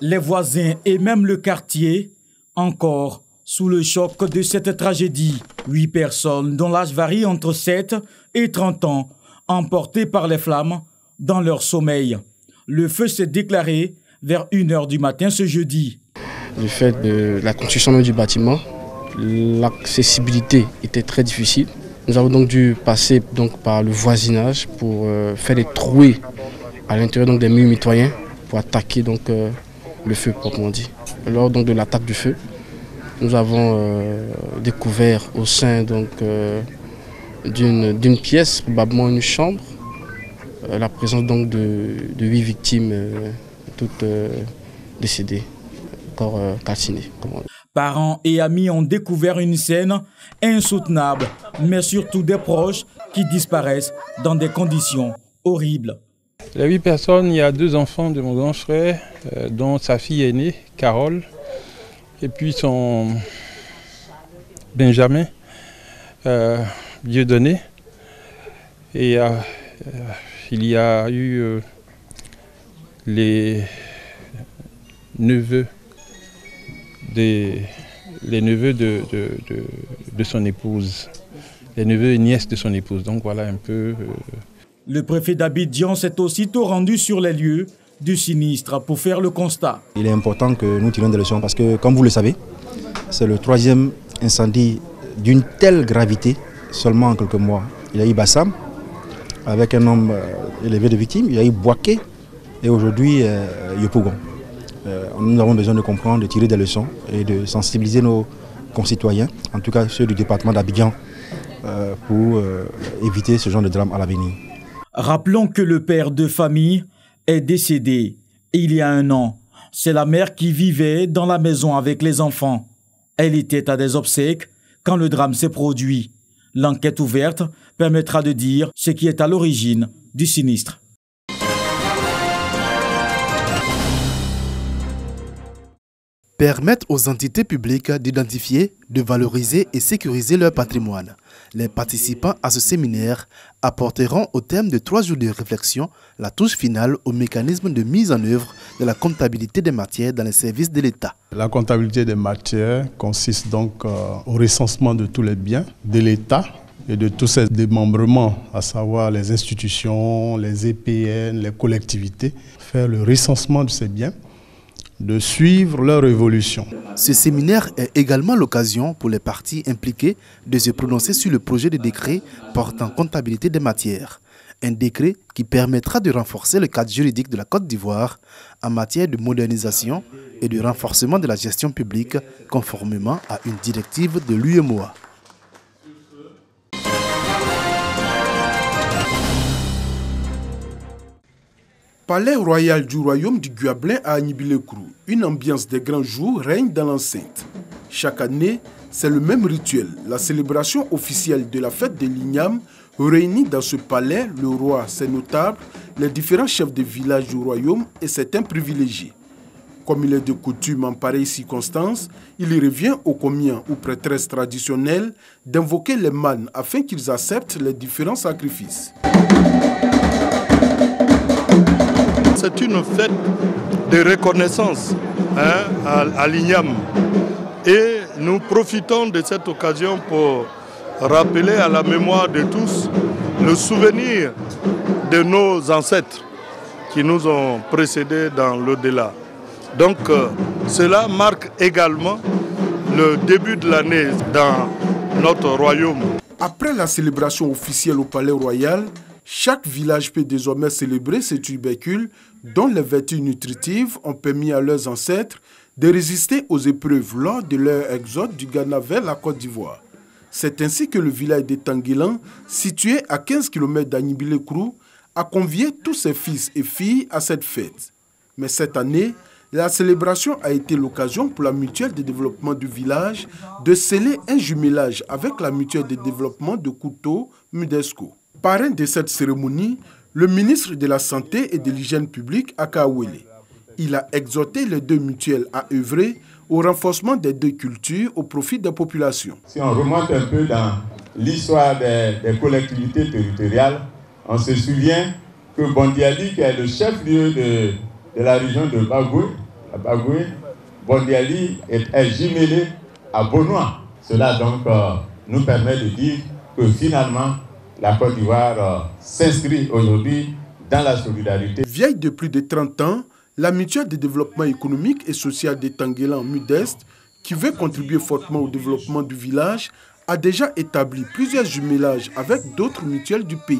Les voisins et même le quartier, encore sous le choc de cette tragédie. 8 personnes dont l'âge varie entre 7 et 30 ans, emportées par les flammes dans leur sommeil. Le feu s'est déclaré vers 1h du matin ce jeudi. Du fait de la construction même du bâtiment, l'accessibilité était très difficile. Nous avons donc dû passer par le voisinage pour faire des trouées à l'intérieur des murs mitoyens pour attaquer le feu proprement dit. Lors de l'attaque du feu, nous avons découvert au sein d'une pièce, probablement une chambre, la présence de 8 victimes, toutes décédées, corps calcinés. Parents et amis ont découvert une scène insoutenable, mais surtout des proches qui disparaissent dans des conditions horribles. Les 8 personnes, il y a 2 enfants de mon grand frère, dont sa fille aînée, Carole, et puis son Benjamin, Dieudonné. Et il y a eu les neveux de son épouse, les neveux et nièces de son épouse. Donc voilà un peu. Le préfet d'Abidjan s'est aussitôt rendu sur les lieux du sinistre pour faire le constat. Il est important que nous tirions des leçons parce que, comme vous le savez, c'est le 3e incendie d'une telle gravité seulement en quelques mois. Il y a eu Bassam avec un nombre élevé de victimes, il y a eu Boaké et aujourd'hui Yopougon. Nous avons besoin de comprendre, de tirer des leçons et de sensibiliser nos concitoyens, en tout cas ceux du département d'Abidjan, pour éviter ce genre de drame à l'avenir. Rappelons que le père de famille est décédé il y a 1 an. C'est la mère qui vivait dans la maison avec les enfants. Elle était à des obsèques quand le drame s'est produit. L'enquête ouverte permettra de dire ce qui est à l'origine du sinistre. Permettre aux entités publiques d'identifier, de valoriser et sécuriser leur patrimoine. Les participants à ce séminaire apporteront au terme de 3 jours de réflexion la touche finale au mécanisme de mise en œuvre de la comptabilité des matières dans les services de l'État. La comptabilité des matières consiste donc au recensement de tous les biens de l'État et de tous ses démembrements, à savoir les institutions, les EPN, les collectivités, faire le recensement de ces biens, de suivre leur évolution. Ce séminaire est également l'occasion pour les parties impliquées de se prononcer sur le projet de décret portant comptabilité des matières. Un décret qui permettra de renforcer le cadre juridique de la Côte d'Ivoire en matière de modernisation et de renforcement de la gestion publique conformément à une directive de l'UEMOA. Palais royal du royaume du Guablin à Agnibilé-Krou, une ambiance des grands jours règne dans l'enceinte. Chaque année, c'est le même rituel, la célébration officielle de la fête de l'Ignam réunit dans ce palais le roi, ses notables, les différents chefs de village du royaume et certains privilégiés. Comme il est de coutume en pareille circonstance, il revient aux commiens ou prêtresses traditionnelles d'invoquer les mânes afin qu'ils acceptent les différents sacrifices. C'est une fête de reconnaissance à l'Ignam. Et nous profitons de cette occasion pour rappeler à la mémoire de tous le souvenir de nos ancêtres qui nous ont précédés dans l'au-delà. Donc cela marque également le début de l'année dans notre royaume. Après la célébration officielle au Palais Royal, chaque village peut désormais célébrer ces tubercules dont les vertus nutritives ont permis à leurs ancêtres de résister aux épreuves lors de leur exode du Ghana vers la Côte d'Ivoire. C'est ainsi que le village de Tanguilan, situé à 15 km d'Agnibilé-Krou, a convié tous ses fils et filles à cette fête. Mais cette année, la célébration a été l'occasion pour la mutuelle de développement du village de sceller un jumelage avec la mutuelle de développement de Kouto, Mudesco. Parrain de cette cérémonie, le ministre de la Santé et de l'Hygiène publique, Aka Awele. Il a exhorté les 2 mutuelles à œuvrer au renforcement des 2 cultures au profit des populations. Si on remonte un peu dans l'histoire des collectivités territoriales, On se souvient que Bondiali, qui est le chef-lieu de la région de Bagoué, Bondiali est jumelé à Bonois. Cela donc nous permet de dire que finalement la Côte d'Ivoire s'inscrit aujourd'hui dans la solidarité. Vieille de plus de 30 ans, la mutuelle de développement économique et social des Tanguélan Mudest, qui veut contribuer fortement au développement du village, a déjà établi plusieurs jumelages avec d'autres mutuelles du pays.